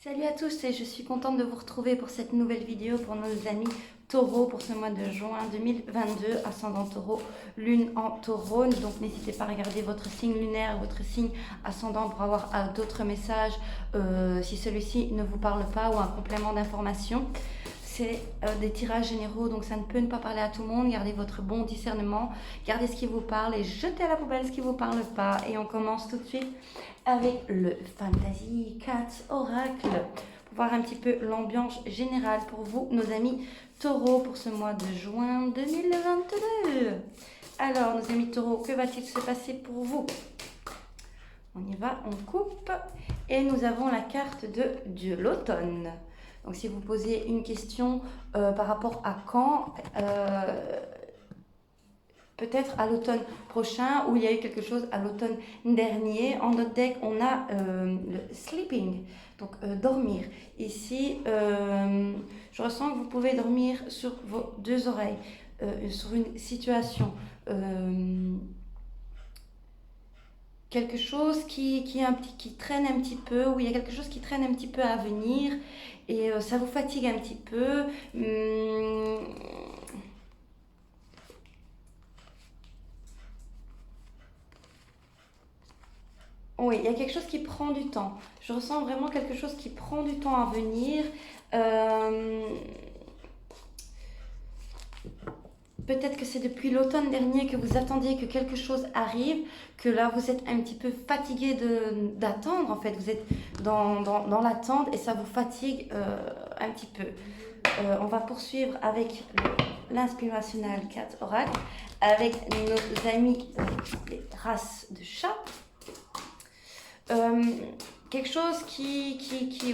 Salut à tous et je suis contente de vous retrouver pour cette nouvelle vidéo pour nos amis taureaux pour ce mois de juin 2022, ascendant taureau, lune en taureau. Donc n'hésitez pas à regarder votre signe lunaire, votre signe ascendant pour avoir d'autres messages si celui-ci ne vous parle pas ou un complément d'information. C'est des tirages généraux, donc ça ne peut ne pas parler à tout le monde. Gardez votre bon discernement, gardez ce qui vous parle et jetez à la poubelle ce qui ne vous parle pas. Et on commence tout de suite avec le Fantasy Cat Oracle pour voir un petit peu l'ambiance générale pour vous, nos amis taureaux, pour ce mois de juin 2022. Alors, nos amis taureaux, que va-t-il se passer pour vous? On y va, on coupe. Et nous avons la carte de l'automne. Donc, si vous posez une question par rapport à quand, peut-être à l'automne prochain, ou il y a eu quelque chose à l'automne dernier. En notre deck, on a le sleeping, donc dormir. Ici, je ressens que vous pouvez dormir sur vos deux oreilles, sur une situation. Quelque chose qui traîne un petit peu, où il y a quelque chose qui traîne un petit peu à venir, et ça vous fatigue un petit peu. Oui, il y a quelque chose qui prend du temps. Je ressens vraiment quelque chose qui prend du temps à venir. Peut-être que c'est depuis l'automne dernier que vous attendiez que quelque chose arrive, que là vous êtes un petit peu fatigué d'attendre. En fait, vous êtes dans l'attente et ça vous fatigue un petit peu. On va poursuivre avec l'inspirationnel Cat Oracle, avec nos amis les races de chats. Quelque chose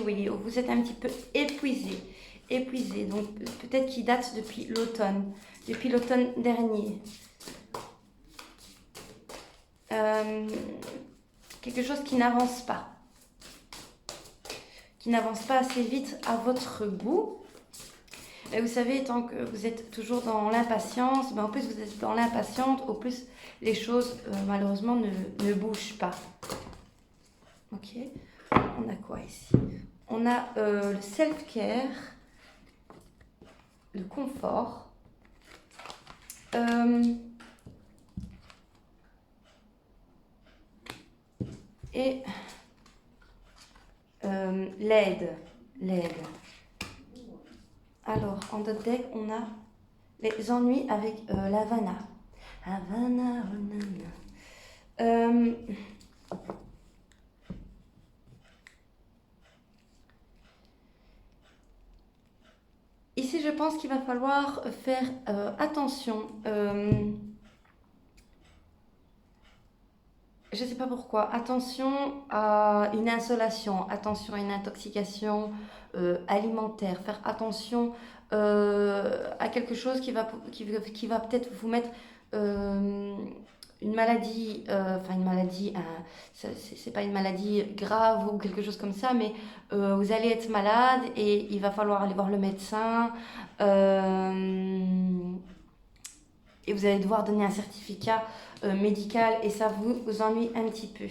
oui, vous êtes un petit peu épuisé, donc peut-être qui date depuis l'automne dernier. Quelque chose qui n'avance pas assez vite à votre goût. Et vous savez, tant que vous êtes toujours dans l'impatience, au plus vous êtes dans l'impatience, au plus les choses malheureusement ne bougent pas. Ok, on a quoi ici? On a le self-care, le confort, et l'aide. Alors, en notre deck, on a les ennuis avec l'Havana. Havana, ici, je pense qu'il va falloir faire attention. Je ne sais pas pourquoi. Attention à une insolation, attention à une intoxication alimentaire. Faire attention à quelque chose qui va peut-être vous mettre une maladie, c'est pas une maladie grave ou quelque chose comme ça, mais vous allez être malade et il va falloir aller voir le médecin et vous allez devoir donner un certificat médical et ça vous ennuie un petit peu.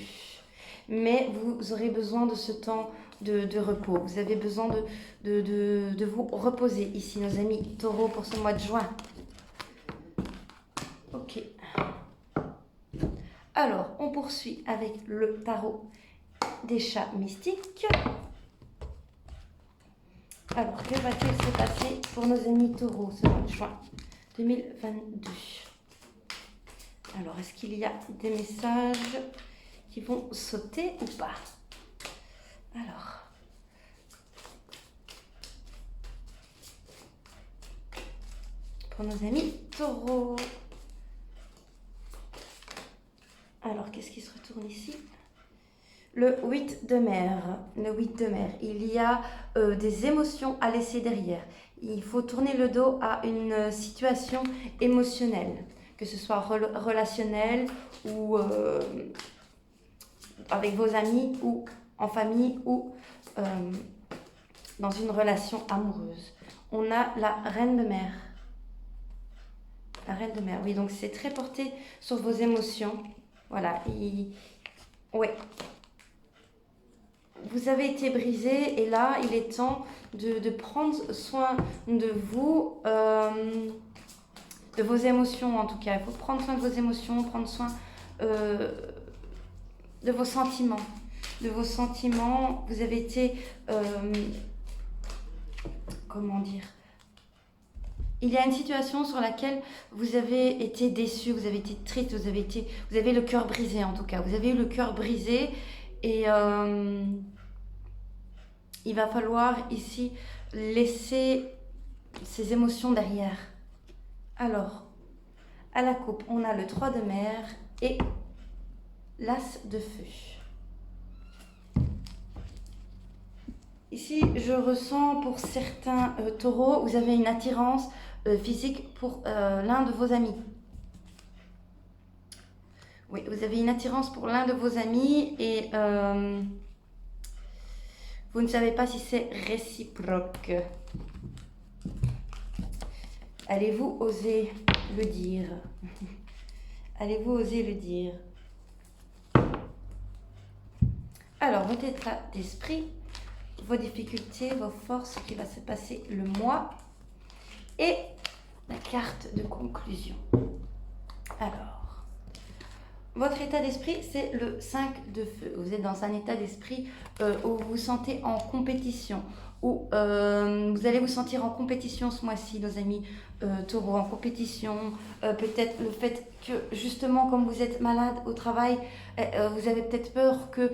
Mais vous aurez besoin de ce temps de repos. Vous avez besoin de vous reposer ici, nos amis taureaux, pour ce mois de juin. Ok. Alors, on poursuit avec le tarot des chats mystiques. Alors, que va-t-il se passer pour nos amis taureaux ce mois de juin 2022? Alors, est-ce qu'il y a des messages qui vont sauter ou pas? Alors, pour nos amis taureaux. Alors, qu'est-ce qui se retourne ici? Le 8 de mer. Le 8 de mer. Il y a des émotions à laisser derrière. Il faut tourner le dos à une situation émotionnelle, que ce soit relationnel ou avec vos amis ou en famille ou dans une relation amoureuse. On a la reine de mer. La reine de mer, oui, donc c'est très porté sur vos émotions. Voilà, ouais. vous avez été brisé et là, il est temps de prendre soin de vous, de vos émotions en tout cas. Il faut prendre soin de vos émotions, prendre soin de vos sentiments. De vos sentiments, vous avez été, comment dire, il y a une situation sur laquelle vous avez été déçu, vous avez été triste, vous avez le cœur brisé en tout cas. Vous avez eu le cœur brisé et il va falloir ici laisser ces émotions derrière. Alors, à la coupe, on a le 3 de mer et l'as de feu. Ici, je ressens pour certains taureaux, vous avez une attirance physique pour l'un de vos amis. Oui, vous avez une attirance pour l'un de vos amis et vous ne savez pas si c'est réciproque. Allez-vous oser le dire? Allez-vous oser le dire? Alors, votre état d'esprit, vos difficultés, vos forces, ce qui va se passer le mois et la carte de conclusion. Alors, votre état d'esprit, c'est le 5 de feu. Vous êtes dans un état d'esprit où vous vous sentez en compétition, où vous allez vous sentir en compétition ce mois-ci, nos amis taureaux, en compétition. Peut-être le fait que, justement, comme vous êtes malade au travail, vous avez peut-être peur que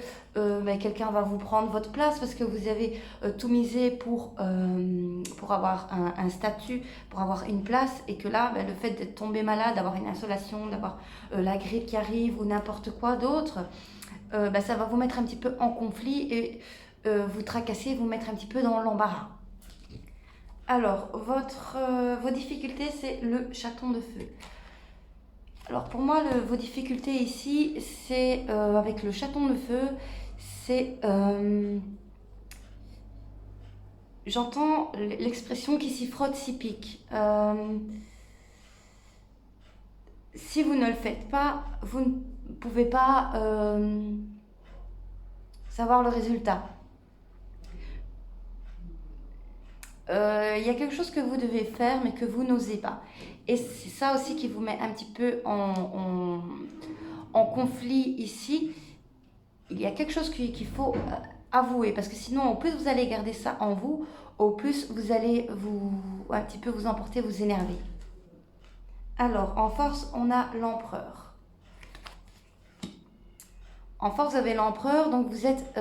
quelqu'un va vous prendre votre place parce que vous avez tout misé pour avoir un statut, pour avoir une place, et que là, le fait d'être tombé malade, d'avoir une insolation, d'avoir la grippe qui arrive ou n'importe quoi d'autre, ça va vous mettre un petit peu en conflit et vous tracasser, vous mettre un petit peu dans l'embarras. Alors, vos difficultés, c'est le chaton de feu. Alors, pour moi, vos difficultés ici, c'est avec le chaton de feu, c'est... j'entends l'expression qui s'y frotte, s'y pique. Si vous ne le faites pas, vous ne pouvez pas savoir le résultat. Il y a quelque chose que vous devez faire mais que vous n'osez pas. Et c'est ça aussi qui vous met un petit peu en conflit ici. Il y a quelque chose qu'il faut avouer, parce que sinon, au plus vous allez garder ça en vous, au plus vous allez un petit peu vous emporter, vous énerver. Alors, en force, on a l'empereur. En force, vous avez l'empereur, donc vous êtes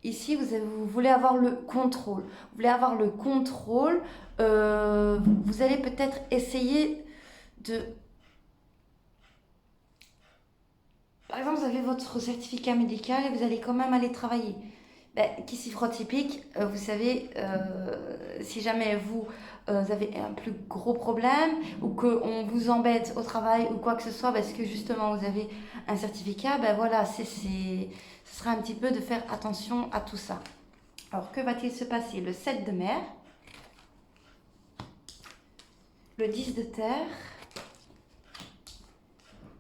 ici, vous voulez avoir le contrôle. Vous voulez avoir le contrôle, vous allez peut-être essayer de... Par exemple, vous avez votre certificat médical et vous allez quand même aller travailler. Qui s'y frotte s'y pique, vous savez, si jamais vous avez un plus gros problème ou qu'on vous embête au travail ou quoi que ce soit parce que justement vous avez un certificat, voilà, ce sera un petit peu de faire attention à tout ça. Alors, que va-t-il se passer? Le 7 de mer, le 10 de terre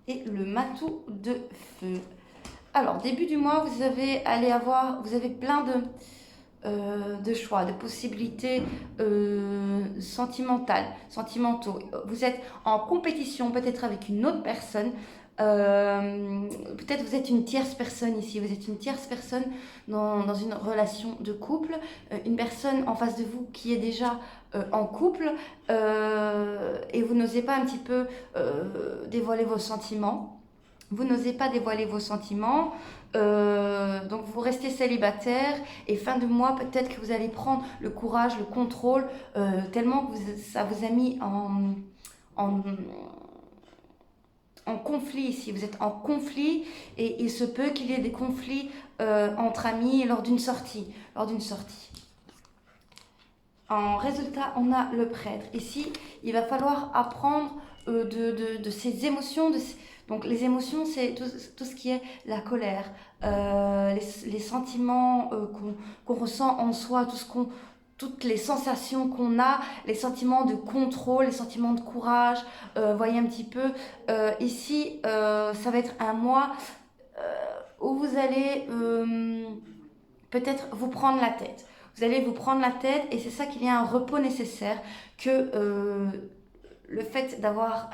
et le matou de feu. Alors, début du mois, vous avez plein de choix, de possibilités sentimentaux. Vous êtes en compétition peut-être avec une autre personne. Peut-être vous êtes une tierce personne ici. Vous êtes une tierce personne dans une relation de couple. Une personne en face de vous qui est déjà en couple et vous n'osez pas un petit peu dévoiler vos sentiments. Vous n'osez pas dévoiler vos sentiments, donc vous restez célibataire et fin de mois, peut-être que vous allez prendre le courage, le contrôle, tellement que ça vous a mis en conflit ici. Vous êtes en conflit et il se peut qu'il y ait des conflits entre amis lors d'une sortie. En résultat, on a le prêtre. Ici, il va falloir apprendre de ces émotions, donc les émotions, c'est tout ce qui est la colère, les sentiments qu'on ressent en soi, toutes les sensations qu'on a, les sentiments de contrôle, les sentiments de courage. Voyez un petit peu, ici, ça va être un mois où vous allez peut-être vous prendre la tête. Vous allez vous prendre la tête et c'est ça qu'il y a un repos nécessaire, que le fait d'avoir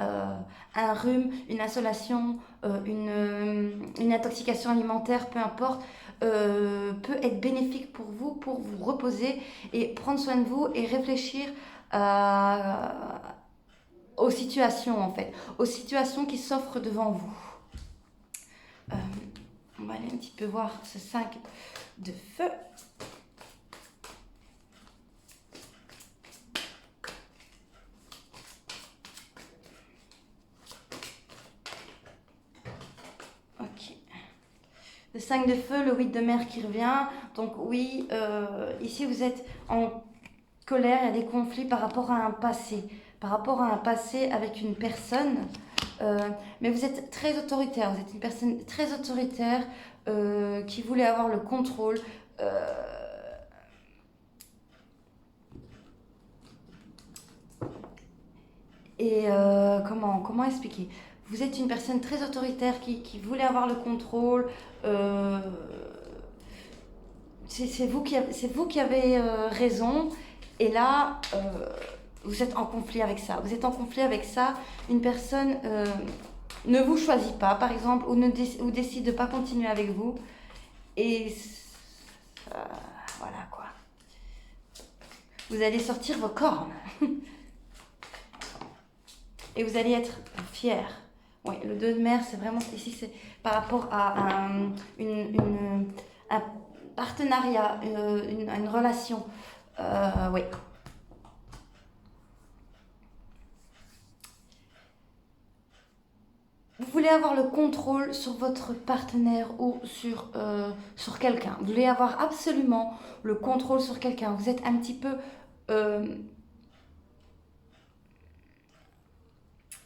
un rhume, une insolation, une intoxication alimentaire, peu importe, peut être bénéfique pour vous reposer et prendre soin de vous et réfléchir aux situations en fait, aux situations qui s'offrent devant vous. On va aller un petit peu voir ce 5 de feu. Ok. Le 5 de feu, le 8 de mer qui revient. Donc oui, ici vous êtes en colère, il y a des conflits par rapport à un passé. Par rapport à un passé avec une personne. Mais vous êtes très autoritaire. Vous êtes une personne très autoritaire qui voulait avoir le contrôle. Comment expliquer? Vous êtes une personne très autoritaire qui voulait avoir le contrôle. C'est vous qui avez raison. Et là, vous êtes en conflit avec ça. Vous êtes en conflit avec ça. Une personne ne vous choisit pas, par exemple, ou décide de ne pas continuer avec vous. Et voilà quoi. Vous allez sortir vos cornes. Et vous allez être fiers. Oui, le 2 de mer, c'est vraiment, ici, c'est par rapport à un partenariat, une relation. Oui. Vous voulez avoir le contrôle sur votre partenaire ou sur quelqu'un. Vous voulez avoir absolument le contrôle sur quelqu'un. Vous êtes un petit peu...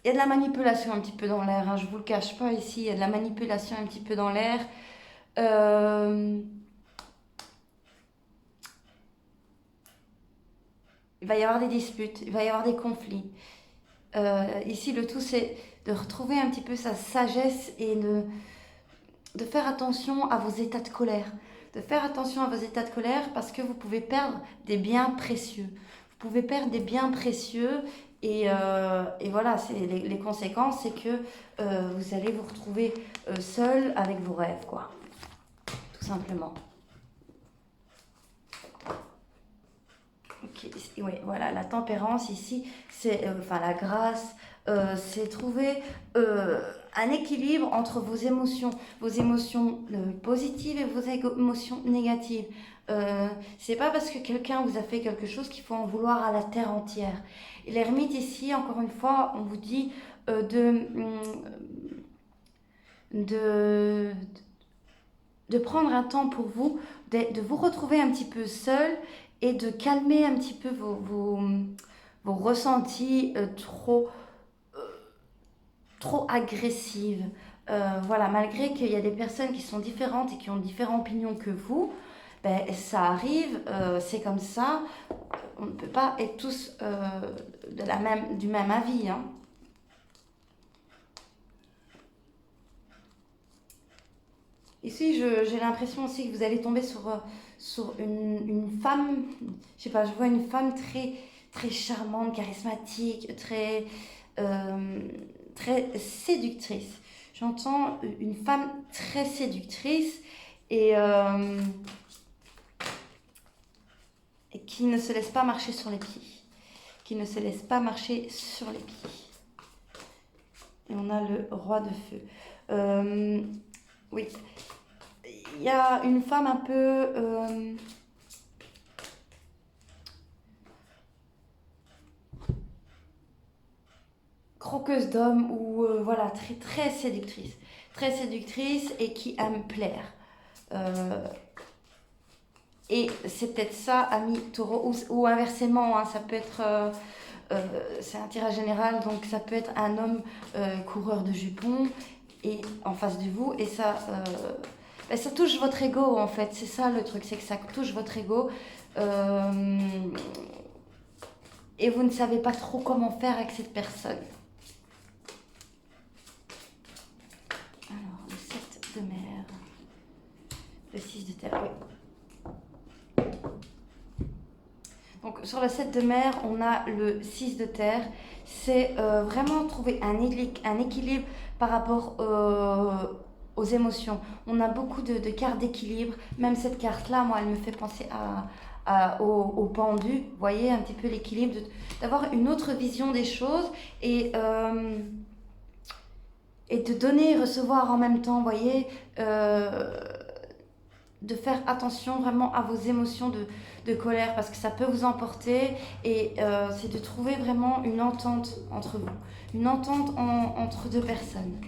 il y a de la manipulation un petit peu dans l'air, hein, je ne vous le cache pas ici. Il y a de la manipulation un petit peu dans l'air. Il va y avoir des disputes, il va y avoir des conflits. Ici, le tout, c'est de retrouver un petit peu sa sagesse et de faire attention à vos états de colère. De faire attention à vos états de colère parce que vous pouvez perdre des biens précieux. Vous pouvez perdre des biens précieux et voilà, les conséquences, c'est que vous allez vous retrouver seul avec vos rêves, quoi. Tout simplement. Ok, oui, voilà, la tempérance ici, c'est, la grâce, c'est trouver un équilibre entre vos émotions positives et vos émotions négatives. C'est pas parce que quelqu'un vous a fait quelque chose qu'il faut en vouloir à la terre entière. Et l'ermite ici, encore une fois, on vous dit de prendre un temps pour vous, de vous retrouver un petit peu seul et de calmer un petit peu vos ressentis trop agressives. Voilà, malgré qu'il y a des personnes qui sont différentes et qui ont différentes opinions que vous, ben, ça arrive, c'est comme ça. On ne peut pas être tous du même avis, hein. Ici, j'ai l'impression aussi que vous allez tomber sur une femme, je sais pas, je vois une femme très, très charmante, charismatique, très séductrice. J'entends une femme très séductrice et qui ne se laisse pas marcher sur les pieds. Qui ne se laisse pas marcher sur les pieds. Et on a le roi de feu. Oui. Il y a une femme un peu croqueuse d'hommes ou voilà, très, très séductrice et qui aime plaire. Et c'est peut-être ça, ami taureau, ou inversement, hein, ça peut être, c'est un tirage général, donc ça peut être un homme coureur de jupons et en face de vous, et ça touche votre ego en fait, c'est ça le truc, c'est que ça touche votre ego et vous ne savez pas trop comment faire avec cette personne. Alors, le 7 de mer, le 6 de terre, oui. Donc sur le 7 de mer, on a le 6 de terre. C'est vraiment trouver un équilibre par rapport aux émotions. On a beaucoup de cartes d'équilibre. Même cette carte-là, moi, elle me fait penser au pendu. Vous voyez un petit peu l'équilibre, d'avoir une autre vision des choses et de donner et recevoir en même temps, vous voyez, de faire attention vraiment à vos émotions de colère parce que ça peut vous emporter et c'est de trouver vraiment une entente entre vous, une entente entre deux personnes.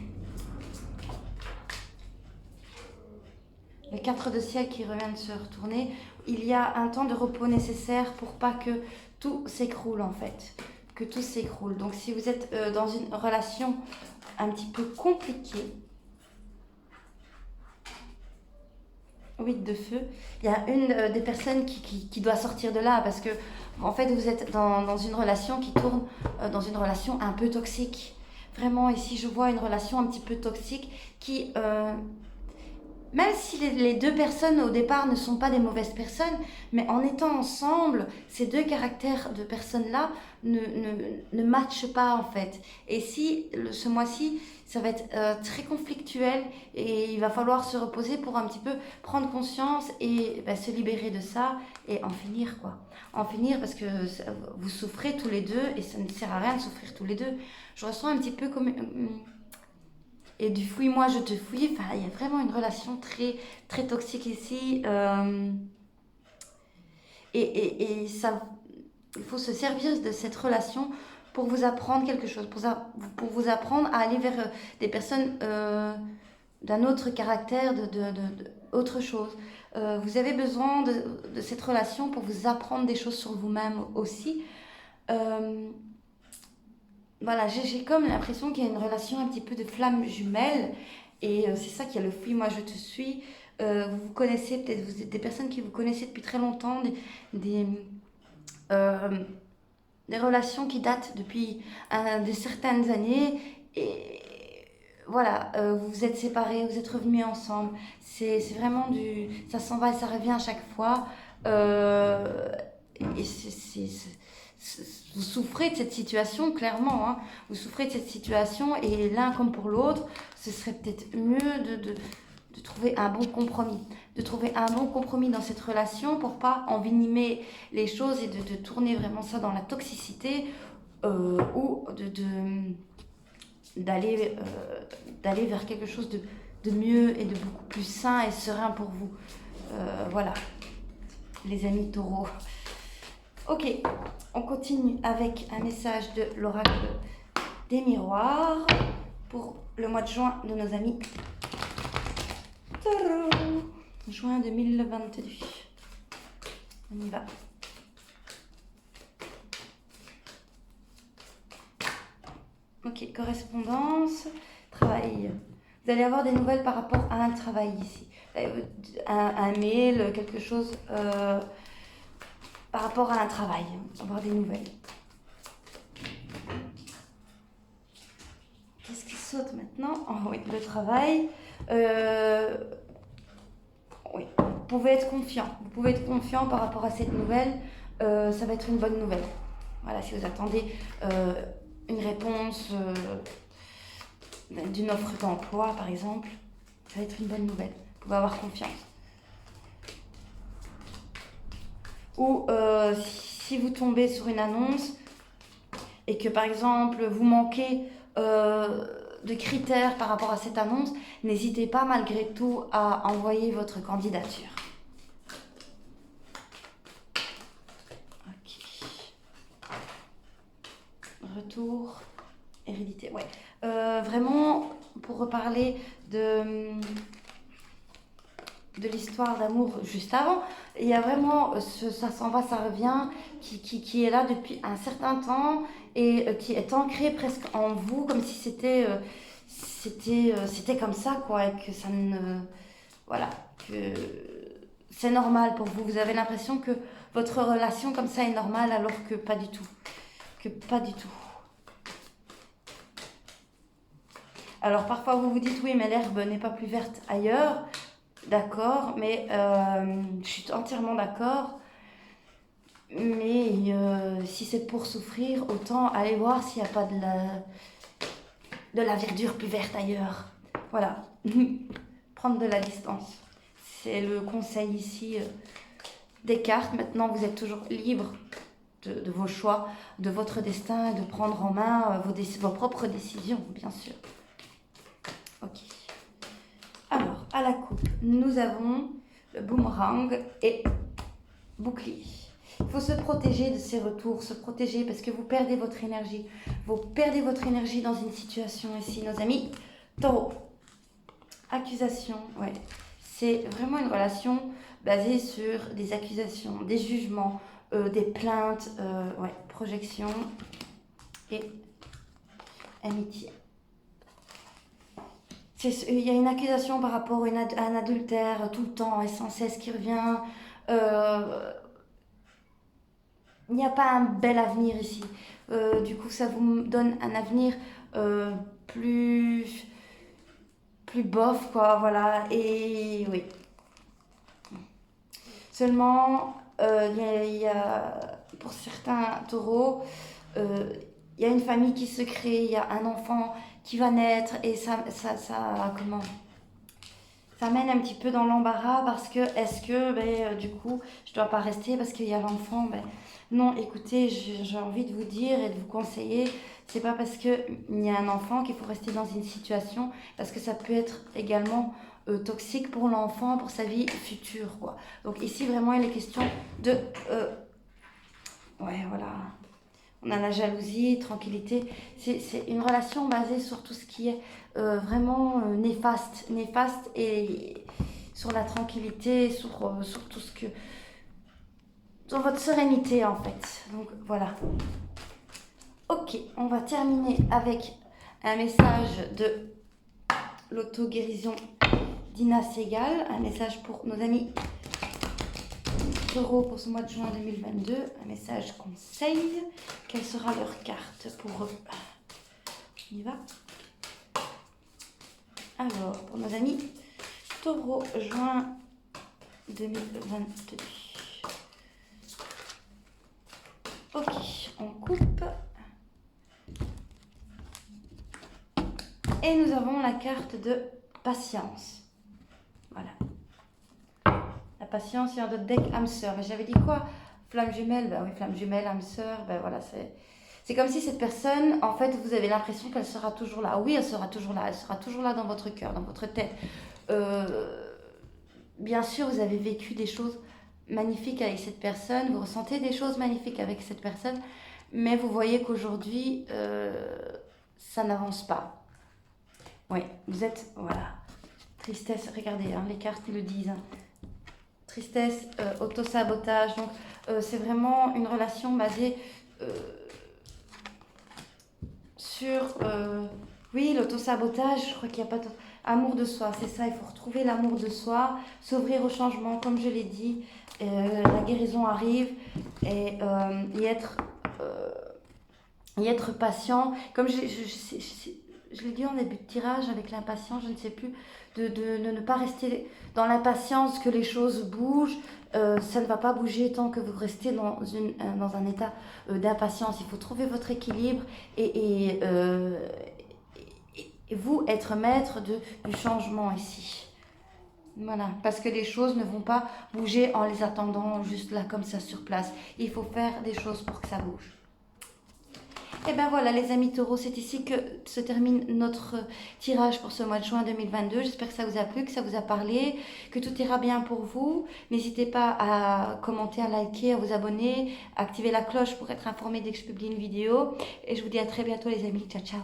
Le 4 de ciel qui revient de se retourner, il y a un temps de repos nécessaire pour pas que tout s'écroule en fait, que tout s'écroule. Donc si vous êtes dans une relation un petit peu compliquée, 8 de feu, il y a une des personnes qui doit sortir de là parce que en fait vous êtes dans une relation qui tourne dans une relation un peu toxique. Vraiment ici je vois une relation un petit peu toxique qui même si les deux personnes au départ ne sont pas des mauvaises personnes, mais en étant ensemble, ces deux caractères de personnes-là ne matchent pas en fait. Et si ce mois-ci, ça va être très conflictuel et il va falloir se reposer pour un petit peu prendre conscience et se libérer de ça et en finir quoi. En finir parce que vous souffrez tous les deux et ça ne sert à rien de souffrir tous les deux. Je ressens un petit peu comme... et du fouille-moi, je te fouille. Enfin, il y a vraiment une relation très, très toxique ici. Et ça, il faut se servir de cette relation pour vous apprendre quelque chose, pour vous apprendre à aller vers des personnes d'un autre caractère, autre chose. Vous avez besoin de cette relation pour vous apprendre des choses sur vous-même aussi. Voilà, j'ai comme l'impression qu'il y a une relation un petit peu de flamme jumelle et c'est ça qui est le fouille, moi je te suis. Vous vous connaissez peut-être, vous êtes des personnes qui vous connaissez depuis très longtemps, des, euh, des relations qui datent depuis de certaines années et voilà, vous vous êtes séparés, vous êtes revenus ensemble. C'est vraiment ça s'en va et ça revient à chaque fois. Et vous souffrez de cette situation, clairement. Hein. Vous souffrez de cette situation et l'un comme pour l'autre, ce serait peut-être mieux de trouver un bon compromis. De trouver un bon compromis dans cette relation pour pas envenimer les choses et de tourner vraiment ça dans la toxicité ou d'aller vers quelque chose de mieux et de beaucoup plus sain et serein pour vous. Voilà, les amis taureaux. Ok, on continue avec un message de l'oracle des miroirs pour le mois de juin de nos amis taureaux. Juin 2022. On y va. Ok, correspondance, travail. Vous allez avoir des nouvelles par rapport à un travail ici. Un mail, quelque chose par rapport à un travail. Avoir des nouvelles. Qu'est-ce qui saute maintenant? Oh, oui, le travail. Oui, vous pouvez être confiant. Vous pouvez être confiant par rapport à cette nouvelle. Ça va être une bonne nouvelle. Voilà, si vous attendez une réponse d'une offre d'emploi, par exemple, ça va être une bonne nouvelle. Vous pouvez avoir confiance. Ou si vous tombez sur une annonce et que, par exemple, vous manquez de critères par rapport à cette annonce, n'hésitez pas malgré tout à envoyer votre candidature. Retour, hérédité, ouais. Vraiment, pour reparler de l'histoire d'amour juste avant, il y a vraiment ça s'en va, ça revient, qui est là depuis un certain temps et qui est ancré presque en vous, comme si c'était comme ça, quoi, et que ça ne... Voilà, que c'est normal pour vous. Vous avez l'impression que votre relation comme ça est normale, alors que pas du tout. Que pas du tout. Alors parfois vous vous dites oui mais l'herbe n'est pas plus verte ailleurs, d'accord, mais je suis entièrement d'accord, Mais si c'est pour souffrir, autant aller voir s'il n'y a pas de la verdure plus verte ailleurs. Voilà, prendre de la distance. C'est le conseil ici des cartes. Maintenant, vous êtes toujours libre de vos choix, de votre destin et de prendre en main vos propres décisions, bien sûr. Ok. Alors, à la coupe, nous avons le boomerang et bouclier. Il faut se protéger de ces retours, se protéger parce que vous perdez votre énergie. Vous perdez votre énergie dans une situation ici, nos amis. Taureau. Accusation, ouais. C'est vraiment une relation basée sur des accusations, des jugements, des plaintes, ouais, projection et amitié. Il y a une accusation par rapport à un adultère tout le temps et sans cesse qui revient. Il n'y a pas un bel avenir ici. Du coup, ça vous donne un avenir plus bof, quoi, voilà. Et oui. Seulement, pour certains taureaux, il y a une famille qui se crée, il y a un enfant qui va naître et ça mène un petit peu dans l'embarras parce que est-ce que du coup je dois pas rester parce qu'il y a l'enfant, non, écoutez, j'ai envie de vous dire et de vous conseiller, c'est pas parce qu'il y a un enfant qu'il faut rester dans une situation, parce que ça peut être également toxique pour l'enfant, pour sa vie future, quoi. Donc ici vraiment il est question de ouais, voilà, on a la jalousie, tranquillité. C'est une relation basée sur tout ce qui est vraiment néfaste et sur la tranquillité, sur tout ce que... sur votre sérénité en fait. Donc voilà. Ok, on va terminer avec un message de l'auto-guérison d'Ina Segal. Un message pour nos amis Taureau pour ce mois de juin 2022, un message conseil. Quelle sera leur carte pour eux? On y va. Alors, pour nos amis Taureau, juin 2022. Ok, on coupe. Et nous avons la carte de patience. Voilà. La patience, il y a un autre deck, âme sœur. Mais j'avais dit quoi? Flamme jumelle, oui, flamme jumelle, âme sœur, voilà, c'est comme si cette personne, en fait, vous avez l'impression qu'elle sera toujours là. Oui, elle sera toujours là dans votre cœur, dans votre tête. Bien sûr, vous avez vécu des choses magnifiques avec cette personne, vous ressentez des choses magnifiques avec cette personne, mais vous voyez qu'aujourd'hui, ça n'avance pas. Oui, vous êtes, voilà, tristesse, regardez, les cartes le disent, tristesse, auto-sabotage. Donc, c'est vraiment une relation basée sur, oui, l'auto-sabotage. Je crois qu'il n'y a pas amour de soi, c'est ça. Il faut retrouver l'amour de soi, s'ouvrir au changement, comme je l'ai dit. La guérison arrive et y être patient. Comme je l'ai dit en début de tirage avec l'impatience, je ne sais plus, de ne pas rester dans l'impatience que les choses bougent. Ça ne va pas bouger tant que vous restez dans un état d'impatience. Il faut trouver votre équilibre et vous être maître du changement ici. Voilà, parce que les choses ne vont pas bouger en les attendant juste là comme ça sur place. Il faut faire des choses pour que ça bouge. Et ben voilà les amis taureaux, c'est ici que se termine notre tirage pour ce mois de juin 2022. J'espère que ça vous a plu, que ça vous a parlé, que tout ira bien pour vous. N'hésitez pas à commenter, à liker, à vous abonner, à activer la cloche pour être informé dès que je publie une vidéo. Et je vous dis à très bientôt les amis. Ciao, ciao.